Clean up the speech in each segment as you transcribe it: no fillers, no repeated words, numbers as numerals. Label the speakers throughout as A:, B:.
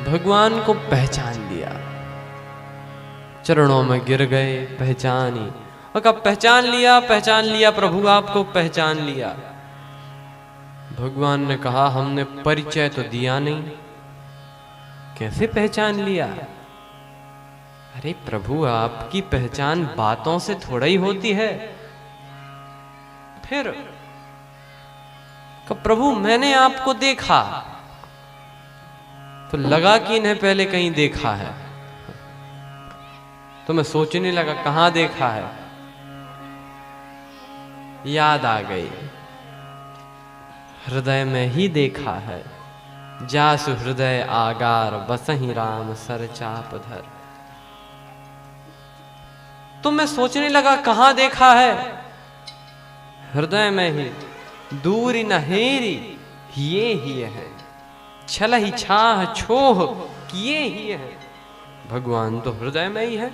A: भगवान को पहचान लिया, चरणों में गिर गए, पहचानी। और कब पहचान लिया प्रभु, आपको पहचान लिया। भगवान ने कहा हमने परिचय तो दिया नहीं, कैसे पहचान लिया? अरे प्रभु, आपकी पहचान बातों से थोड़ा ही होती है। फिर कब प्रभु मैंने आपको देखा, तो लगा कि इन्हें पहले कहीं देखा है। तो मैं सोचने लगा कहां देखा है, याद आ गई, हृदय में ही देखा है। जासु हृदय आगार बसहि राम सर चाप धर। तो मैं सोचने लगा कहां देखा है, हृदय में ही, दूरी न हेरी ये ही है, छल ही छाह छोह किए ही है। भगवान तो हृदय में ही है।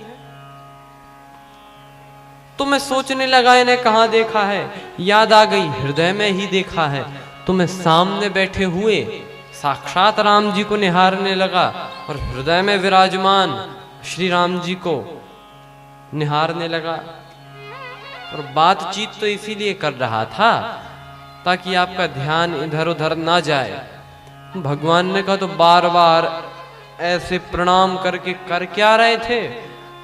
A: तो मैं सोचने लगा इन्हें कहां देखा है, याद आ गई, हृदय में ही देखा है। तो मैं सामने बैठे हुए साक्षात राम जी को निहारने लगा और हृदय में विराजमान श्री राम जी को निहारने लगा। और बातचीत तो इसीलिए कर रहा था ताकि आपका ध्यान इधर उधर ना जाए। भगवान ने कहा तो बार बार ऐसे प्रणाम करके कर क्या रहे थे?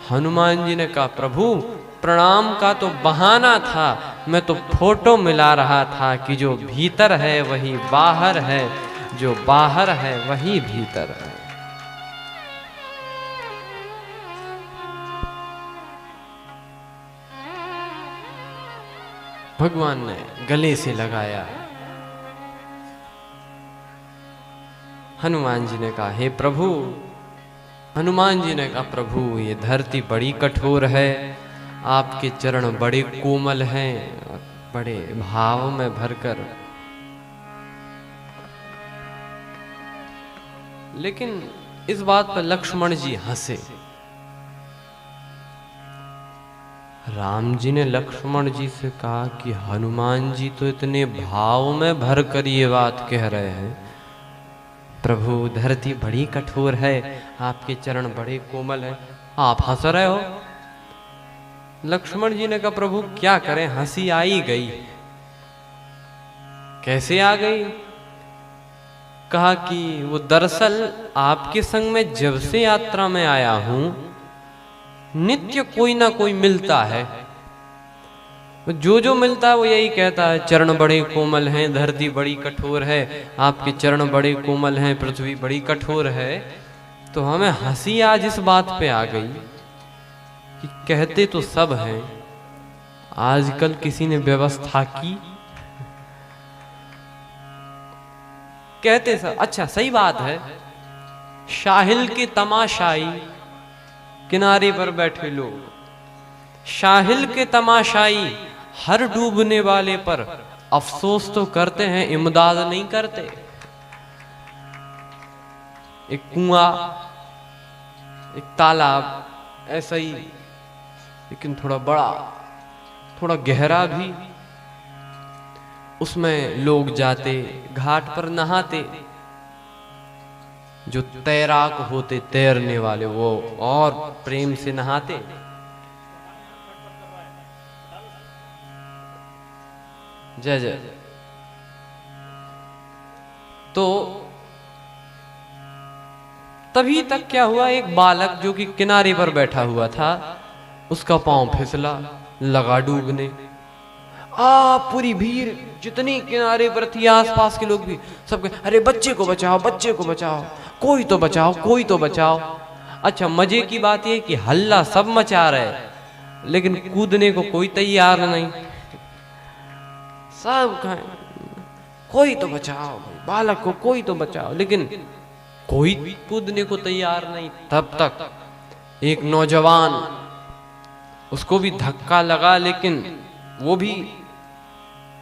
A: हनुमान जी ने कहा प्रभु प्रणाम का तो बहाना था, मैं तो फोटो मिला रहा था कि जो भीतर है वही बाहर है, जो बाहर है वही भीतर है। भगवान ने गले से लगाया। हनुमान जी ने कहा हे प्रभु, हनुमान जी ने कहा प्रभु ये धरती बड़ी कठोर है, आपके चरण बड़े कोमल हैं, बड़े भाव में भरकर। लेकिन इस बात पर लक्ष्मण जी हंसे। राम जी ने लक्ष्मण जी से कहा कि हनुमान जी तो इतने भाव में भरकर ये बात कह रहे हैं, प्रभु धरती बड़ी कठोर है, आपके चरण बड़े कोमल हैं, आप हंस रहे हो। लक्ष्मण जी ने कहा प्रभु क्या करें, हंसी आ ही गई। कैसे आ गई? कहा कि वो दरअसल आपके संग में जब से यात्रा में आया हूं, नित्य कोई ना कोई मिलता है, जो जो मिलता है वो यही कहता है चरण बड़े कोमल हैं, धरती बड़ी कठोर है, आपके चरण बड़े कोमल हैं, पृथ्वी बड़ी कठोर है। तो हमें हंसी आज इस बात पे आ गई कि कहते तो सब हैं, आजकल किसी ने व्यवस्था की? कहते सब, अच्छा सही बात है, साहिल के तमाशाई किनारे पर बैठे लोग, साहिल के तमाशाई हर डूबने वाले पर अफसोस तो करते हैं, इमदाद नहीं करते। एक कुआं, एक तालाब, ऐसा ही लेकिन थोड़ा बड़ा, थोड़ा गहरा भी, उसमें लोग जाते, घाट पर नहाते। जो तैराक होते, तैरने वाले, वो और प्रेम से नहाते। जय जय। तो तभी तक क्या हुआ, एक बालक जो कि किनारे पर बैठा हुआ था, उसका पांव फिसला, लगा डूबने। पूरी भीड़ जितनी किनारे पर थी, आसपास के लोग भी सब कहे अरे बच्चे को बचाओ, बच्चे को बचाओ, कोई तो बचाओ, कोई तो बचाओ। अच्छा मजे की बात यह कि हल्ला सब मचा रहे, लेकिन कूदने को कोई तैयार नहीं। सब कहें कोई तो बचाओ, बालक को कोई तो बचाओ, लेकिन कोई कूदने को तैयार नहीं। तब तक एक नौजवान, उसको भी धक्का लगा, लेकिन वो भी,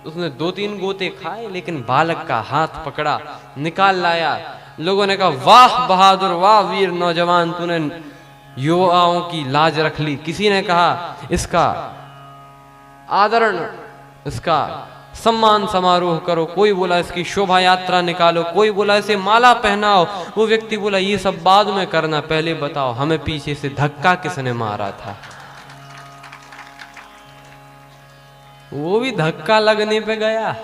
A: उसने 2-3 गोते खाए, लेकिन बालक का हाथ पकड़ा, निकाल लाया। लोगों ने कहा वाह बहादुर, वाह वीर नौजवान, तूने युवाओं की लाज रख ली। किसी ने कहा इसका आदरण, इसका सम्मान समारोह करो, कोई बोला इसकी शोभा यात्रा निकालो, कोई बोला इसे माला पहनाओ। वो व्यक्ति बोला ये सब बाद में करना, पहले बताओ हमें पीछे से धक्का किसने मारा था। वो भी धक्का लगने पे गया।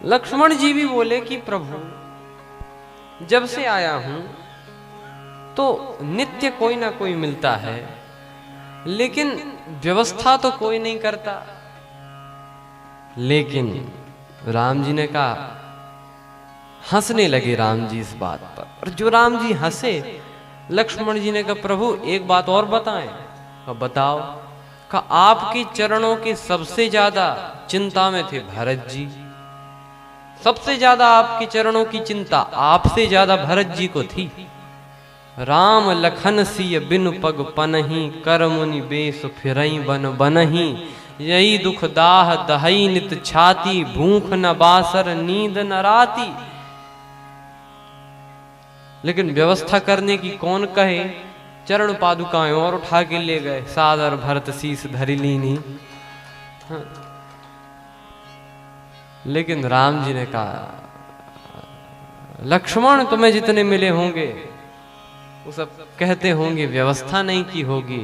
A: लक्ष्मण जी भी बोले कि प्रभु जब से आया हूं तो नित्य कोई ना कोई मिलता है, लेकिन व्यवस्था तो कोई नहीं करता। लेकिन राम जी ने कहा, हंसने लगे राम जी इस बात पर। और जो राम जी हंसे, लक्ष्मण जी ने कहा प्रभु एक बात और बताएं। कहा बताओ। कहा आपके चरणों की सबसे ज्यादा चिंता में थे भरत जी, सबसे ज्यादा आपके चरणों की चिंता आपसे ज्यादा भरत जी को थी। राम लखन सिय बिनु पग पनहि, कर मुनि बेस फिरई बन बनहि, यही दुख दाह दहई नित छाती, भूख न बासर नींद न राती। लेकिन व्यवस्था करने की कौन कहे, चरण पादुकाएं और उठा के ले गए, सादर भरत शीस धरि लीनी। लेकिन राम जी ने कहा लक्ष्मण तुम्हें जितने मिले होंगे वो सब कहते होंगे व्यवस्था नहीं की होगी,